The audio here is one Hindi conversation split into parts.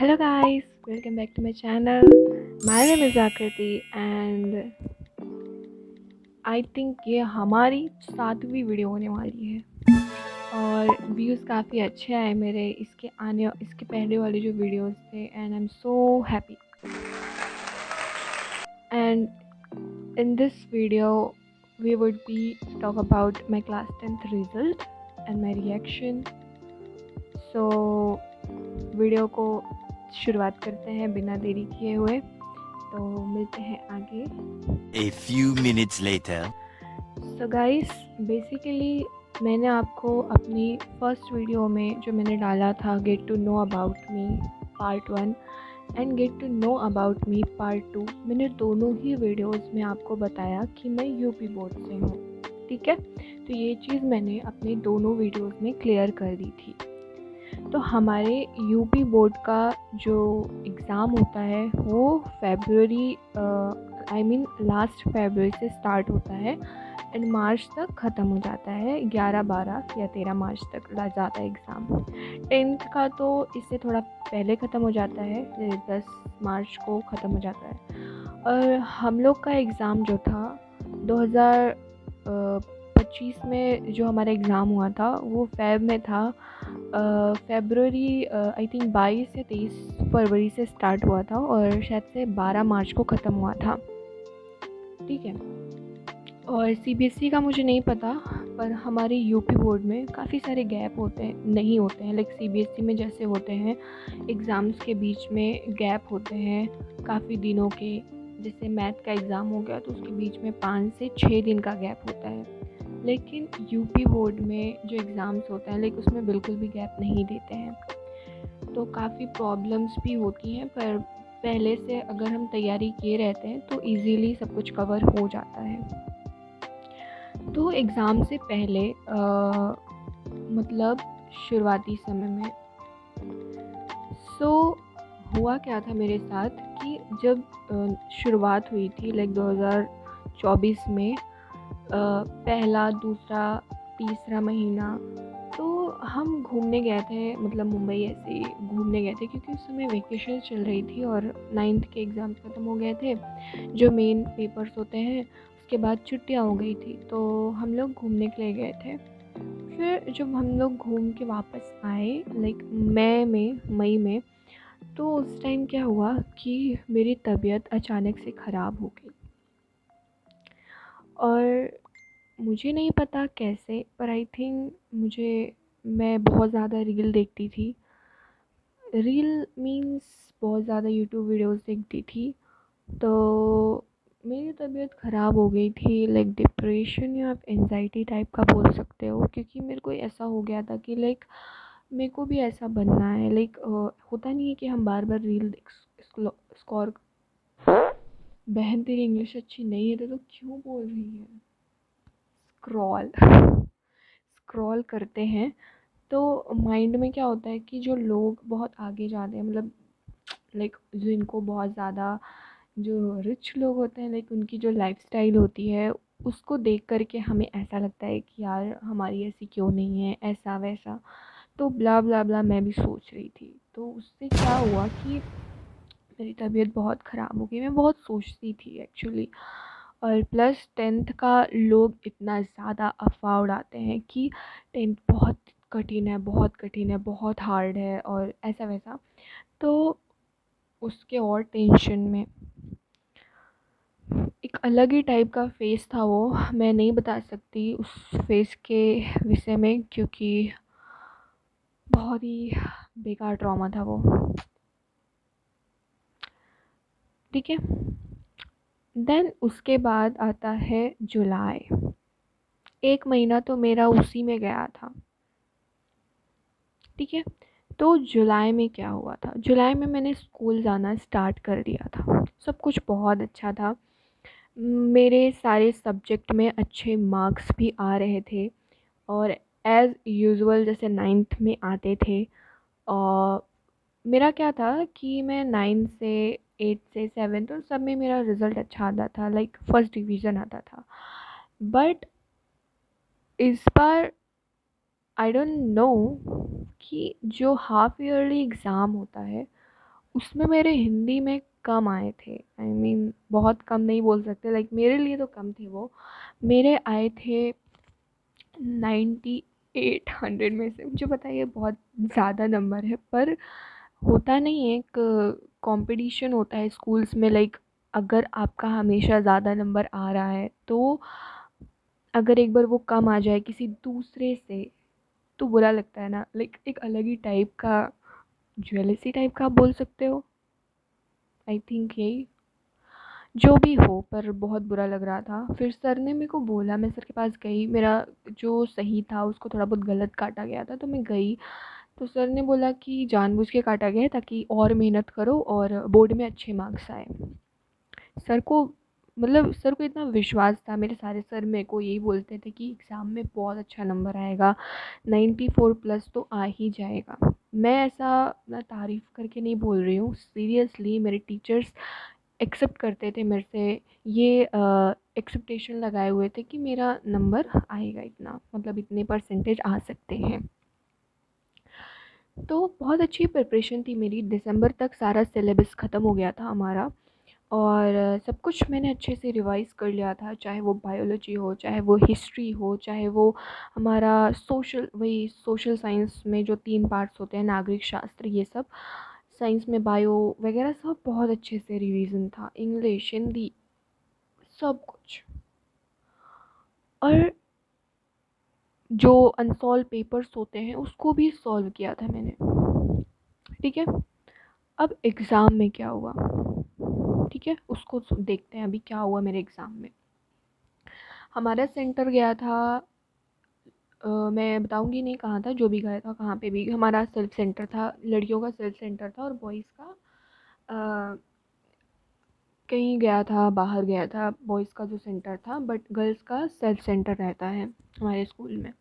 Hello guys, welcome back to my channel. My name is Akriti and I think ये हमारी 7वीं वीडियो होने वाली है और व्यूज़ काफ़ी अच्छे आए मेरे इसके पहले वाले जो वीडियोस थे and I am so happy and in this video we would be talk about my class 10th result and my reaction. So video को शुरुआत करते हैं बिना देरी किए हुए, तो मिलते हैं आगे। A few minutes later. So guys, basically मैंने आपको अपनी फर्स्ट वीडियो में जो मैंने डाला था get to know about me part 1 and get to know about me part 2, मैंने दोनों ही वीडियोस में आपको बताया कि मैं यूपी बोर्ड से हूँ। ठीक है, तो ये चीज़ मैंने अपने दोनों वीडियोस में क्लियर कर दी थी। तो हमारे यूपी बोर्ड का जो एग्ज़ाम होता है वो लास्ट फरवरी से स्टार्ट होता है एंड मार्च तक ख़त्म हो जाता है। 11, 12 या 13 मार्च तक जाता है एग्ज़ाम। 10th का तो इससे थोड़ा पहले ख़त्म हो जाता है, 10 मार्च को ख़त्म हो जाता है। और हम लोग का एग्ज़ाम जो था 2025 में जो हमारा एग्ज़ाम हुआ था वो फेब में था। फेब्रुअरी आई थिंक 22 या 23 फरवरी से स्टार्ट हुआ था और शायद से 12 मार्च को ख़त्म हुआ था। ठीक है, और सीबीएसई का मुझे नहीं पता, पर हमारे यूपी बोर्ड में काफ़ी सारे गैप नहीं होते हैं। लाइक सीबीएसई में जैसे होते हैं एग्ज़ाम्स के बीच में गैप होते हैं काफ़ी दिनों के। जैसे मैथ का एग्ज़ाम हो गया तो उसके बीच में 5 से 6 दिन का गैप होता है, लेकिन यूपी बोर्ड में जो एग्ज़ाम्स होते हैं लाइक उसमें बिल्कुल भी गैप नहीं देते हैं। तो काफ़ी प्रॉब्लम्स भी होती हैं, पर पहले से अगर हम तैयारी किए रहते हैं तो इजीली सब कुछ कवर हो जाता है। तो एग्ज़ाम से पहले मतलब शुरुआती समय में हुआ क्या था मेरे साथ कि जब शुरुआत हुई थी लाइक 2024 में पहला, दूसरा, तीसरा महीना, तो हम घूमने गए थे, मतलब मुंबई ऐसे ही घूमने गए थे क्योंकि उस समय वेकेशन चल रही थी और 9th के एग्ज़ाम्स ख़त्म हो गए थे, जो मेन पेपर्स होते हैं उसके बाद छुट्टियां हो गई थी। तो हम लोग घूमने के लिए गए थे। फिर जब हम लोग घूम के वापस आए लाइक मई में, तो उस टाइम क्या हुआ कि मेरी तबीयत अचानक से ख़राब हो गई और मुझे नहीं पता कैसे, पर आई थिंक मैं बहुत ज़्यादा रील देखती थी। रील मीन्स बहुत ज़्यादा यूट्यूब वीडियोस देखती थी, तो मेरी तबीयत ख़राब हो गई थी। लाइक डिप्रेशन या एंजाइटी टाइप का बोल सकते हो, क्योंकि मेरे को ऐसा हो गया था कि लाइक मेरे को भी ऐसा बनना है। लाइक होता नहीं है कि हम बार बार रील स्क्रॉल बहन तेरी इंग्लिश अच्छी नहीं है तो क्यों बोल रही है, स्क्रॉल स्क्रॉल करते हैं तो माइंड में क्या होता है कि जो लोग बहुत आगे जाते हैं, मतलब लाइक जिनको बहुत ज़्यादा जो रिच लोग होते हैं लाइक उनकी जो लाइफस्टाइल होती है उसको देख कर के हमें ऐसा लगता है कि यार हमारी ऐसी क्यों नहीं है, ऐसा वैसा। तो ब्ला ब्ला ब्ला मैं भी सोच रही थी, तो उससे क्या हुआ कि मेरी तबीयत बहुत ख़राब हो गई। मैं बहुत सोचती थी एक्चुअली, और प्लस 10th का लोग इतना ज़्यादा अफवाह उड़ाते हैं कि 10th बहुत कठिन है, बहुत कठिन है, बहुत हार्ड है और ऐसा वैसा। तो उसके और टेंशन में एक अलग ही टाइप का फेस था वो। मैं नहीं बता सकती उस फेस के विषय में क्योंकि बहुत ही बेकार ट्रॉमा था वो। ठीक है, देन उसके बाद आता है जुलाई। 1 महीना तो मेरा उसी में गया था। ठीक है, तो जुलाई में क्या हुआ था, जुलाई में मैंने स्कूल जाना स्टार्ट कर दिया था। सब कुछ बहुत अच्छा था, मेरे सारे सब्जेक्ट में अच्छे मार्क्स भी आ रहे थे और एज़ यूजुअल जैसे 9th में आते थे। और मेरा क्या था कि मैं 9 से 8 से 7 तो सब में मेरा रिज़ल्ट अच्छा आता था, लाइक फर्स्ट डिवीज़न आता था। बट इस बार आई डोंट नो कि जो हाफ ईयरली एग्ज़ाम होता है उसमें मेरे हिंदी में कम आए थे, आई मीन बहुत कम नहीं बोल सकते, लाइक मेरे लिए तो कम थे वो। मेरे आए थे 9800 में से। मुझे पता है ये बहुत ज़्यादा नंबर है, पर होता नहीं है, एक कंपटीशन होता है स्कूल्स में, लाइक अगर आपका हमेशा ज़्यादा नंबर आ रहा है तो अगर एक बार वो कम आ जाए किसी दूसरे से तो बुरा लगता है ना, लाइक एक अलग ही टाइप का, ज्वेलसी टाइप का आप बोल सकते हो। आई थिंक यही, जो भी हो, पर बहुत बुरा लग रहा था। फिर सर ने मेरे को बोला, मैं सर के पास गई, मेरा जो सही था उसको थोड़ा बहुत गलत काटा गया था, तो मैं गई। तो सर ने बोला कि जानबूझ के काटा गया है ताकि और मेहनत करो और बोर्ड में अच्छे मार्क्स आए। सर को, मतलब सर को इतना विश्वास था, मेरे सारे सर मेरे को यही बोलते थे कि एग्ज़ाम में बहुत अच्छा नंबर आएगा, 94 प्लस तो आ ही जाएगा। मैं ऐसा ना तारीफ़ करके नहीं बोल रही हूँ, सीरियसली मेरे टीचर्स एक्सेप्ट करते थे मेरे से, ये एक्सेप्टेशन लगाए हुए थे कि मेरा नंबर आएगा इतना, मतलब इतने परसेंटेज आ सकते हैं। तो बहुत अच्छी प्रिपरेशन थी मेरी, दिसंबर तक सारा सिलेबस ख़त्म हो गया था हमारा, और सब कुछ मैंने अच्छे से रिवाइज़ कर लिया था, चाहे वो बायोलॉजी हो, चाहे वो हिस्ट्री हो, चाहे वो हमारा सोशल, वही सोशल साइंस में जो 3 पार्ट्स होते हैं, नागरिक शास्त्र, ये सब, साइंस में बायो वगैरह, सब बहुत अच्छे से रिवीजन था, इंग्लिश, हिंदी, सब कुछ। और जो अनसॉल्व पेपर्स होते हैं उसको भी सॉल्व किया था मैंने। ठीक है, अब एग्ज़ाम में क्या हुआ, ठीक है, उसको देखते हैं अभी क्या हुआ मेरे एग्ज़ाम में। हमारा सेंटर गया था, मैं बताऊंगी नहीं कहाँ था, जो भी गया था कहाँ पे भी, हमारा सेल्फ सेंटर था, लड़कियों का सेल्फ सेंटर था, और बॉयज़ का कहीं गया था, बाहर गया था, बॉयज़ का जो सेंटर था, बट गर्ल्स का सेल्फ सेंटर रहता है हमारे स्कूल में।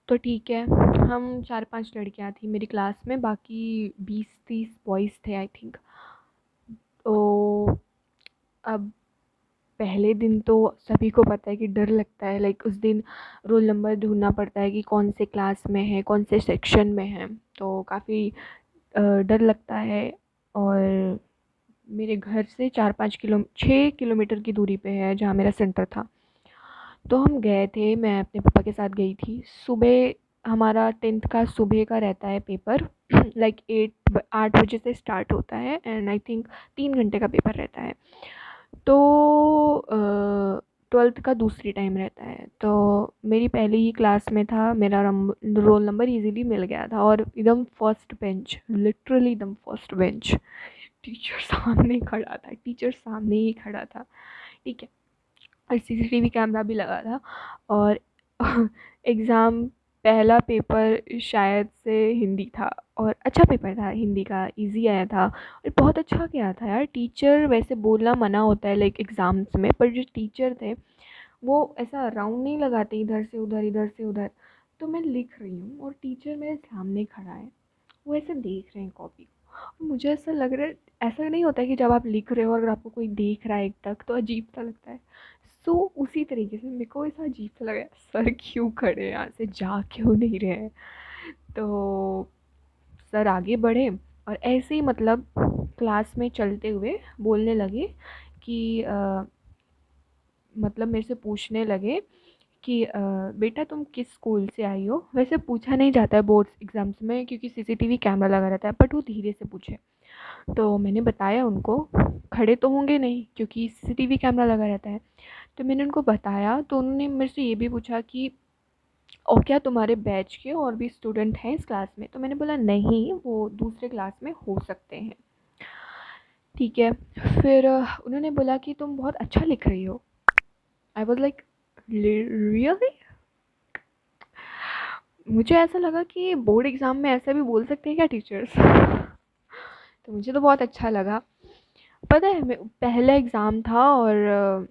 तो ठीक है, हम 4-5 लड़कियां थी मेरी क्लास में, बाकी 20-30 बॉयज़ थे आई थिंक। तो अब पहले दिन तो सभी को पता है कि डर लगता है, लाइक उस दिन रोल नंबर ढूंढना पड़ता है कि कौन से क्लास में है, कौन से सेक्शन में है, तो काफ़ी डर लगता है। और मेरे घर से 6 किलोमीटर की दूरी पे है जहाँ मेरा सेंटर था। तो हम गए थे, मैं अपने पापा के साथ गई थी। सुबह हमारा 10th का सुबह का रहता है पेपर, लाइक 8 बजे से स्टार्ट होता है, एंड आई थिंक 3 घंटे का पेपर रहता है। तो 12th का दूसरी टाइम रहता है। तो मेरी पहली ही क्लास में था, मेरा रोल नंबर इजीली मिल गया था, और एकदम फर्स्ट बेंच, लिटरली एकदम फर्स्ट बेंच, टीचर सामने खड़ा था, टीचर सामने ही खड़ा था। ठीक है, और सीसीटीवी कैमरा भी लगा था। और एग्ज़ाम, पहला पेपर शायद से हिंदी था, और अच्छा पेपर था हिंदी का, इजी आया था, और बहुत अच्छा गया था यार। टीचर, वैसे बोलना मना होता है लाइक एग्ज़ाम्स में, पर जो टीचर थे वो ऐसा राउंड नहीं लगाते इधर से उधर, इधर से उधर। तो मैं लिख रही हूँ और टीचर मेरे सामने खड़ा है, वो ऐसे देख रहे हैं कॉपी को। मुझे ऐसा लग रहा है, ऐसा नहीं होता है कि जब आप लिख रहे हो और अगर आपको कोई देख रहा है एक तक तो अजीब सा लगता है। सो उसी तरीके से मेरे को ऐसा अजीब सा लगा, सर क्यों खड़े हैं, यहाँ से जा क्यों नहीं रहे हैं। तो सर आगे बढ़े और ऐसे ही मतलब क्लास में चलते हुए बोलने लगे कि मतलब मेरे से पूछने लगे कि बेटा तुम किस स्कूल से आई हो। वैसे पूछा नहीं जाता है बोर्ड्स एग्ज़ाम्स में क्योंकि सीसीटीवी कैमरा लगा रहता है, बट वो धीरे से पूछे। तो मैंने बताया उनको, खड़े तो होंगे नहीं क्योंकि सीसीटीवी कैमरा लगा रहता है। तो मैंने उनको बताया, तो उन्होंने मेरे से ये भी पूछा कि और क्या तुम्हारे बैच के और भी स्टूडेंट हैं इस क्लास में। तो मैंने बोला नहीं, वो दूसरे क्लास में हो सकते हैं। ठीक है, फिर उन्होंने बोला कि तुम बहुत अच्छा लिख रही हो। आई वॉज लाइक रियली, मुझे ऐसा लगा कि बोर्ड एग्ज़ाम में ऐसा भी बोल सकते हैं क्या टीचर्स। तो मुझे तो बहुत अच्छा लगा। पता है, पहला एग्ज़ाम था, और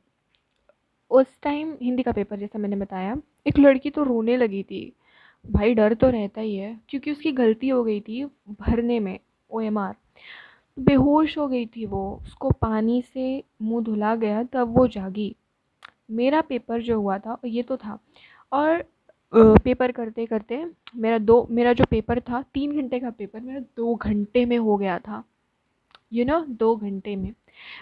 उस टाइम हिंदी का पेपर जैसा मैंने बताया, एक लड़की तो रोने लगी थी। भाई डर तो रहता ही है क्योंकि उसकी गलती हो गई थी भरने में, ओएमआर। बेहोश हो गई थी वो, उसको पानी से मुंह धुला गया तब वो जागी। मेरा पेपर जो हुआ था ये तो था, और पेपर करते करते मेरा जो पेपर था 3 घंटे का पेपर मेरा 2 घंटे में हो गया था। 2 घंटे में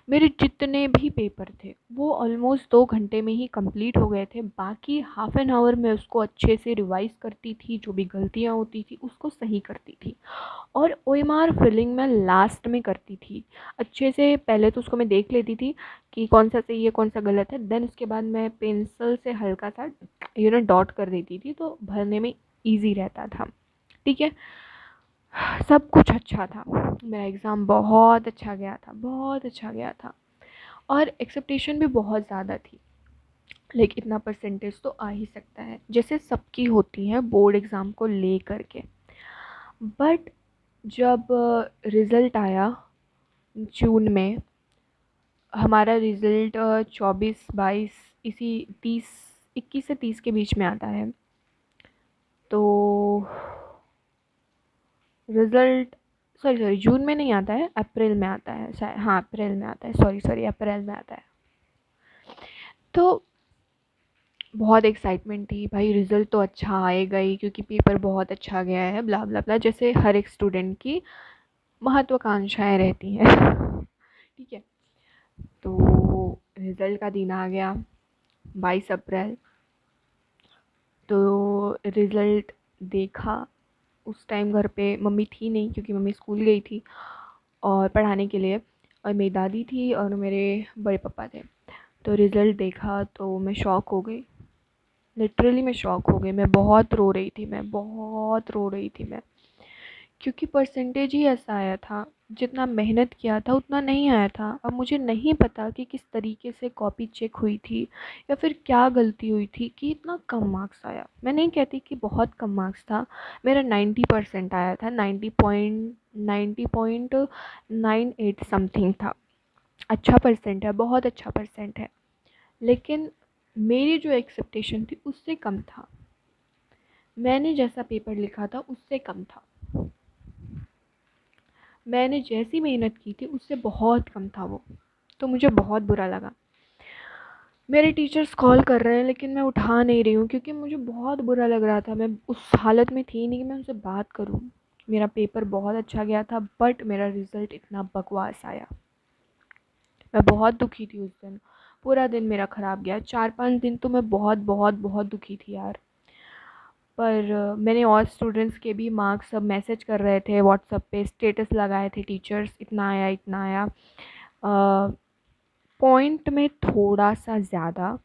मेरे जितने भी पेपर थे वो ऑलमोस्ट 2 घंटे में ही कंप्लीट हो गए थे। बाकी हाफ एन आवर में उसको अच्छे से रिवाइज करती थी, जो भी गलतियाँ होती थी उसको सही करती थी, और ओएमआर फिलिंग मैं लास्ट में करती थी अच्छे से। पहले तो उसको मैं देख लेती थी कि कौन सा सही है कौन सा गलत है, देन उसके बाद मैं पेंसिल से हल्का सा डॉट कर देती थी, तो भरने में ईजी रहता था। ठीक है, सब कुछ अच्छा था, मेरा एग्ज़ाम बहुत अच्छा गया था, बहुत अच्छा गया था, और एक्सेप्टेशन भी बहुत ज़्यादा थी। लाइक इतना परसेंटेज तो आ ही सकता है जैसे सबकी होती है बोर्ड एग्ज़ाम को ले करके। बट जब रिज़ल्ट आया जून में, हमारा रिज़ल्ट 24-22 इसी 21 से 30 के बीच में आता है। तो रिज़ल्ट सॉरी जून में नहीं आता है, अप्रैल में आता है शायद, हाँ अप्रैल में आता है, सॉरी अप्रैल में आता है। तो बहुत एक्साइटमेंट थी भाई, रिज़ल्ट तो अच्छा आएगा ही क्योंकि पेपर बहुत अच्छा गया है, ब्ला ब्ला ब्ला, जैसे हर एक स्टूडेंट की महत्वाकांक्षाएं रहती हैं। ठीक है, तो रिज़ल्ट का दिन आ गया 22 अप्रैल। तो रिज़ल्ट देखा, उस टाइम घर पे मम्मी थी नहीं क्योंकि मम्मी स्कूल गई थी और पढ़ाने के लिए, और मेरी दादी थी और मेरे बड़े पापा थे। तो रिज़ल्ट देखा तो मैं शॉक हो गई, लिटरली मैं शॉक हो गई, मैं बहुत रो रही थी, मैं बहुत रो रही थी मैं, क्योंकि परसेंटेज ही ऐसा आया था, जितना मेहनत किया था उतना नहीं आया था। अब मुझे नहीं पता कि किस तरीके से कॉपी चेक हुई थी या फिर क्या गलती हुई थी कि इतना कम मार्क्स आया। मैं नहीं कहती कि बहुत कम मार्क्स था, मेरा 90% आया था, 90.98 समथिंग था। अच्छा परसेंट है, बहुत अच्छा परसेंट है, लेकिन मेरी जो एक्सेप्टेशन थी उससे कम था, मैंने जैसा पेपर लिखा था उससे कम था, मैंने जैसी मेहनत की थी उससे बहुत कम था वो। तो मुझे बहुत बुरा लगा। मेरे टीचर्स कॉल कर रहे हैं लेकिन मैं उठा नहीं रही हूँ क्योंकि मुझे बहुत बुरा लग रहा था, मैं उस हालत में थी नहीं कि मैं उनसे बात करूँ। मेरा पेपर बहुत अच्छा गया था बट मेरा रिज़ल्ट इतना बकवास आया। मैं बहुत दुखी थी उस दिन, पूरा दिन मेरा ख़राब गया, 4-5 दिन तो मैं बहुत बहुत बहुत दुखी थी यार। पर मैंने और स्टूडेंट्स के भी मार्क्स सब मैसेज कर रहे थे व्हाट्सएप पे, स्टेटस लगाए थे टीचर्स, इतना आया इतना आया। पॉइंट में थोड़ा सा ज़्यादा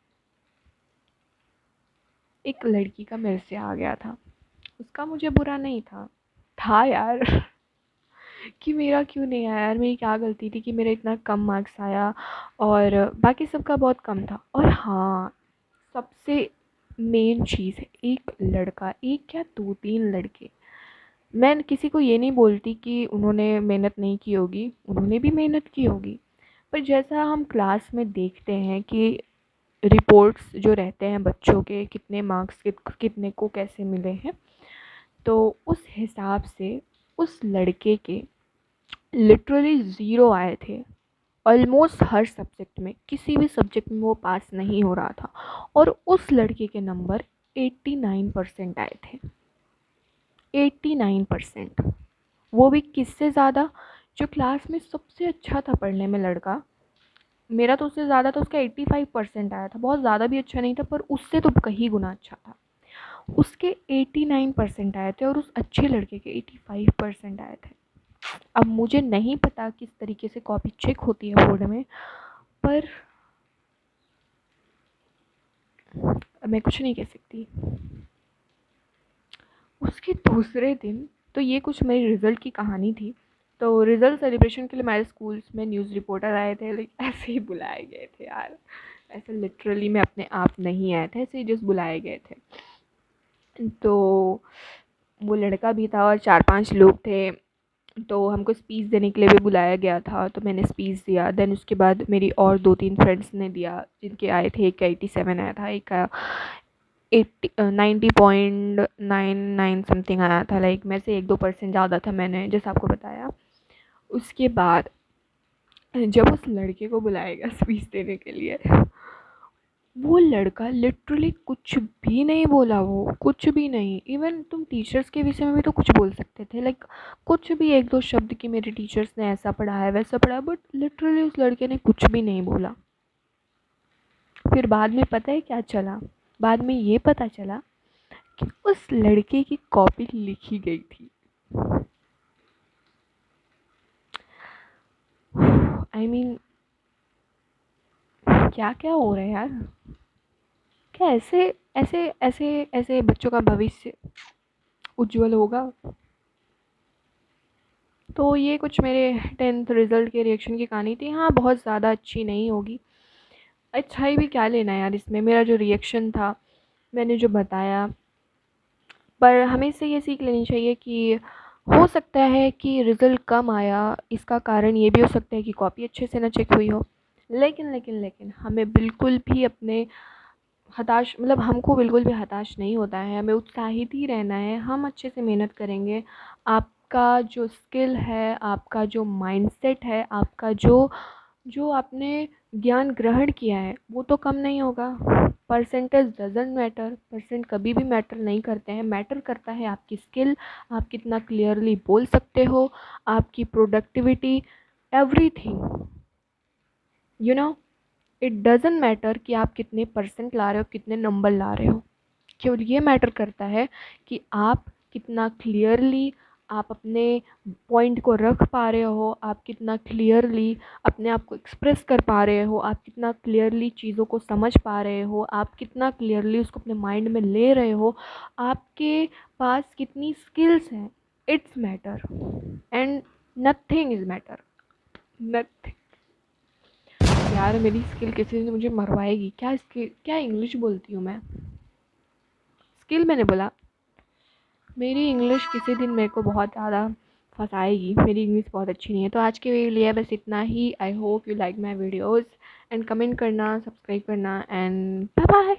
एक लड़की का मेरे से आ गया था, उसका मुझे बुरा नहीं था यार। कि मेरा क्यों नहीं आया यार, मेरी क्या गलती थी कि मेरा इतना कम मार्क्स आया और बाकी सबका बहुत कम था। और हाँ, सबसे मेन चीज़ है, एक लड़का, एक क्या 2-3 लड़के, मैं किसी को ये नहीं बोलती कि उन्होंने मेहनत नहीं की होगी, उन्होंने भी मेहनत की होगी, पर जैसा हम क्लास में देखते हैं कि रिपोर्ट्स जो रहते हैं बच्चों के कितने मार्क्स कितने को कैसे मिले हैं, तो उस हिसाब से उस लड़के के लिटरली ज़ीरो आए थे। ऑलमोस्ट हर सब्जेक्ट में, किसी भी सब्जेक्ट में वो पास नहीं हो रहा था, और उस लड़के के नंबर 89% आए थे। 89%, वो भी किससे ज़्यादा, जो क्लास में सबसे अच्छा था पढ़ने में लड़का, मेरा तो उससे ज़्यादा था, उसका 85% आया था, बहुत ज़्यादा भी अच्छा नहीं था पर उससे तो कहीं गुना अच्छा था। उसके 89% आए थे और उस अच्छे लड़के के 85% आए थे। अब मुझे नहीं पता किस तरीके से कॉपी चेक होती है बोर्ड में, पर मैं कुछ नहीं कह सकती। उसके दूसरे दिन, तो ये कुछ मेरी रिज़ल्ट की कहानी थी। तो रिज़ल्ट सेलिब्रेशन के लिए हमारे स्कूल्स में न्यूज़ रिपोर्टर आए थे, लेकिन ऐसे ही बुलाए गए थे यार, ऐसे लिटरली में अपने आप नहीं आए थे, ऐसे ही जस्ट बुलाए गए थे। तो वो लड़का भी था और 4-5 लोग थे, तो हमको स्पीच देने के लिए भी बुलाया गया था, तो मैंने स्पीच दिया। देन उसके बाद मेरी और 2-3 फ्रेंड्स ने दिया, जिनके आए थे, एक का 87 आया था, एक का 90.99 समथिंग आया था, लाइक मैं से 1-2% ज़्यादा था, मैंने जैसे आपको बताया। उसके बाद जब उस लड़के को बुलाया गया स्पीच देने के लिए, वो लड़का लिटरली कुछ भी नहीं बोला, वो कुछ भी नहीं। इवन तुम टीचर्स के विषय में भी तो कुछ बोल सकते थे, लाइक कुछ भी एक दो शब्द कि मेरे टीचर्स ने ऐसा पढ़ाया वैसा पढ़ाया, बट लिटरली उस लड़के ने कुछ भी नहीं बोला। फिर बाद में पता है क्या चला, बाद में ये पता चला कि उस लड़के की कॉपी लिखी गई थी। आई मीन क्या क्या हो रहा है यार, क्या ऐसे ऐसे ऐसे ऐसे बच्चों का भविष्य उज्जवल होगा। तो ये कुछ मेरे 10th रिज़ल्ट के रिएक्शन की कहानी थी। हाँ, बहुत ज़्यादा अच्छी नहीं होगी, अच्छाई भी क्या लेना यार इसमें, मेरा जो रिएक्शन था मैंने जो बताया। पर हमें इससे ये सीख लेनी चाहिए कि हो सकता है कि रिज़ल्ट कम आया, इसका कारण ये भी हो सकता है कि कॉपी अच्छे से ना चेक हुई हो। लेकिन हमें बिल्कुल भी अपने हताश मतलब हमको बिल्कुल भी हताश नहीं होता है, हमें उत्साहित ही रहना है। हम अच्छे से मेहनत करेंगे, आपका जो स्किल है, आपका जो माइंडसेट है, आपका जो जो आपने ज्ञान ग्रहण किया है वो तो कम नहीं होगा। परसेंटेज डजेंट मैटर, परसेंट कभी भी मैटर नहीं करते हैं। मैटर करता है आपकी स्किल, आप कितना क्लियरली बोल सकते हो, आपकी productivity, everything, you know. It doesn't matter कि आप कितने परसेंट ला रहे हो, कितने नंबर ला रहे हो। केवल ये मैटर करता है कि आप कितना क्लियरली आप अपने पॉइंट को रख पा रहे हो, आप कितना क्लियरली अपने आप को एक्सप्रेस कर पा रहे हो, आप कितना क्लियरली चीज़ों को समझ पा रहे हो, आप कितना क्लियरली उसको अपने माइंड में ले रहे हो, आपके पास कितनी स्किल्स हैं। It's matter and nothing is matter, nothing. यार मेरी स्किल किसी दिन मुझे मरवाएगी क्या, स्किल क्या इंग्लिश बोलती हूँ मैं, स्किल मैंने बोला। मेरी इंग्लिश किसी दिन मेरे को बहुत ज़्यादा फंसाएगी, मेरी इंग्लिश बहुत अच्छी नहीं है। तो आज के लिए बस इतना ही। I hope you like my videos and comment करना, सब्सक्राइब करना एंड बाय बाय।